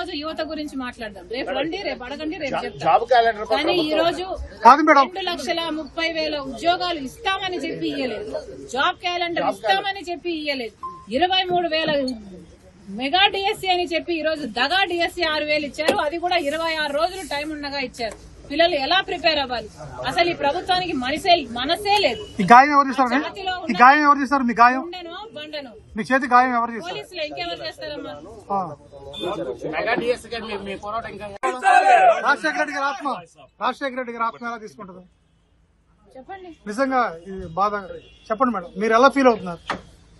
రోజు యువత గురించి మాట్లాడదాం. రేపు రండి, రేపు అడగండి, రేపు చెప్తాం. కానీ ఈ రోజు 2,30,000 ఉద్యోగాలు ఇస్తామని చెప్పి ఇయ్యలేదు. జాబ్ క్యాలెండర్ ఇస్తామని చెప్పి ఇయ్యలేదు. 23,000 మెగా డిఎస్సీ అని చెప్పి ఈ రోజు దగా డిఎస్సీ 6,000 ఇచ్చారు. అది కూడా 26 రోజులు టైం ఉండగా ఇచ్చారు. పిల్లలు ఎలా ప్రిపేర్ అవ్వాలి? అసలు ఈ ప్రభుత్వానికి మనసే లేదు. బండను మీ చేతి గాయం ఎవరు చేస్తారు? పోలీసులు ఇంకెవరు చేస్తారమ్మా? రాజశేఖర రెడ్డి గారి ఆత్మ ఎలా తీసుకుంటారు? చెప్పండి. నిజంగా ఇది బాధ. చెప్పండి మేడం, మీరు ఎలా ఫీల్ అవుతున్నారు?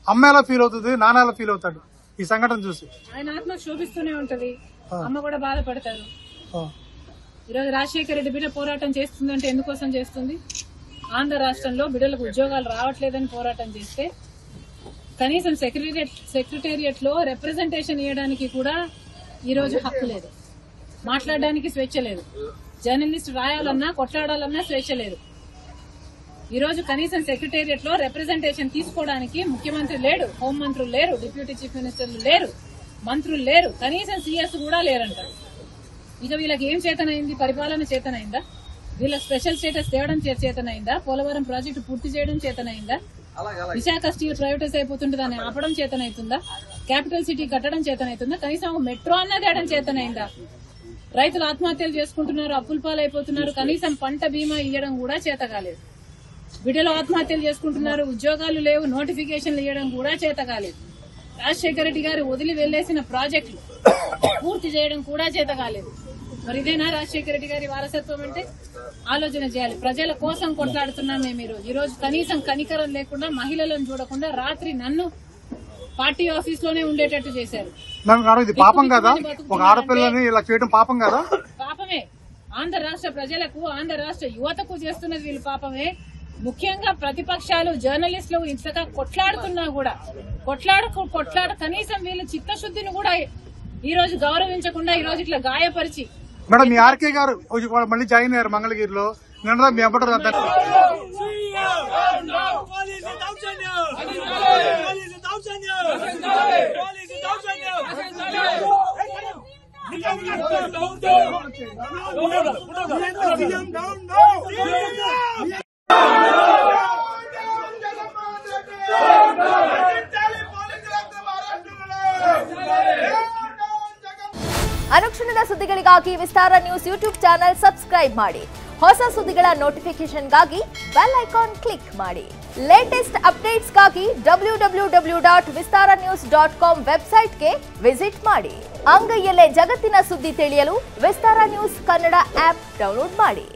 అమ్మ ఎలా ఫీల్ అవుతుంది? నాన్న ఎలా ఫీల్ అవుతాడు ఈ సంఘటన చూసి? ఆయన ఆత్మ శోభిస్తూనే ఉంటది. అమ్మ కూడా బాధపడతారు. ఈరోజు రాజశేఖర రెడ్డి బిడ్డ పోరాటం చేస్తుందంటే ఎందుకోసం చేస్తుంది? ఆంధ్ర రాష్ట్రంలో బిడ్డలకు ఉద్యోగాలు రావట్లేదని పోరాటం చేస్తే కనీసం సెక్రటేరియట్ లో రిప్రజెంటేషన్ ఇవ్వడానికి కూడా ఈ రోజు హక్కు లేదు. మాట్లాడడానికి స్వేచ్ఛ లేదు. జర్నలిస్ట్ రాయాలన్నా కొట్లాడాలన్నా స్వేచ్ఛ లేదు. ఈ రోజు కనీసం సెక్రటేరియట్ లో రిప్రజెంటేషన్ తీసుకోవడానికి ముఖ్యమంత్రి లేడు, హోంమంత్రులు లేరు, డిప్యూటీ చీఫ్ మినిస్టర్లు లేరు, మంత్రులు లేరు, కనీసం సీఎస్ కూడా లేరంటారు. ఇక వీళ్ళకి ఏం చేతనైంది? పరిపాలన చేతనైందా? వీళ్ళ స్పెషల్ స్టేటస్ తేవడం చేతనైందా? పోలవరం ప్రాజెక్టు పూర్తి చేయడం చేతనైందా? విశాఖ స్టీల్ ప్రైవేటైజ్ అయిపోతుంటే దాన్ని ఆపడం చేతనైతుందా? క్యాపిటల్ సిటీ కట్టడం చేతనైతుందా? కనీసం మెట్రో అన్న తేయడం చేతనైందా? రైతులు ఆత్మహత్యలు చేసుకుంటున్నారు, అప్పుల పాలైపోతున్నారు, కనీసం పంట బీమా ఇవ్వడం కూడా చేత కాలేదు. బిడ్డలు ఆత్మహత్యలు చేసుకుంటున్నారు, ఉద్యోగాలు లేవు, నోటిఫికేషన్లు ఇవ్వడం కూడా చేత కాలేదు. రాజశేఖర రెడ్డి గారు వదిలి వెళ్లేసిన ప్రాజెక్టులు పూర్తి చేయడం కూడా చేత కాలేదు. మరి ఇదేనా రాజశేఖర రెడ్డి గారి వారసత్వం అంటే? ఆలోచన చేయాలి. ప్రజల కోసం కొట్లాడుతున్నాం మేము. ఈ రోజు కనీసం కనికరం లేకుండా, మహిళలను చూడకుండా రాత్రి నన్ను పార్టీ ఆఫీస్ లోనే ఉండేటట్టు చేశారు. పాపం కదా? ఒక ఆడపిల్లని ఇలా చేయడం పాపం కదా? పాపమే. ఆంధ్ర రాష్ట్ర ప్రజలకు, ఆంధ్ర రాష్ట్ర యువతకు చేస్తున్నది వీళ్ళు పాపమే. ముఖ్యంగా ప్రతిపక్షాలు, జర్నలిస్టులు ఇంతగా కొట్లాడుతున్నా కూడా కొట్లాడ కనీసం వీళ్ళు చిత్తశుద్ధిని కూడా ఈ రోజు గౌరవించకుండా ఈ రోజు ఇట్లా గాయపరిచి. మేడం, మీ ఆర్కే గారు మళ్ళీ జాయిన్ అయ్యారు మంగళగిరిలో. నిన్న మీ అమ్మటారు ಅನುಕ್ಷಣದ ಸುದ್ದಿಗಳಿಗಾಗಿ ವಿಸ್ತಾರ ನ್ಯೂಸ್ ಯೂಟ್ಯೂಬ್ ಚಾನೆಲ್ ಸಬ್ಸ್ಕ್ರೈಬ್ ಮಾಡಿ. ಹೊಸ ಸುದ್ದಿಗಳ ನೋಟಿಫಿಕೇಶನ್ಗಾಗಿ ಬೆಲ್ ಐಕಾನ್ ಕ್ಲಿಕ್ ಮಾಡಿ. ಲೇಟೆಸ್ಟ್ ಅಪ್ಡೇಟ್ಸ್ಗಾಗಿ www.vistaranews.com ವೆಬ್ಸೈಟ್ಗೆ ವಿಸಿಟ್ ಮಾಡಿ. ಅಂಗೈಯಲ್ಲೇ ಜಗತ್ತಿನ ಸುದ್ದಿ ತಿಳಿಯಲು ವಿಸ್ತಾರ ನ್ಯೂಸ್ ಕನ್ನಡ ಆಪ್ ಡೌನ್ಲೋಡ್ ಮಾಡಿ.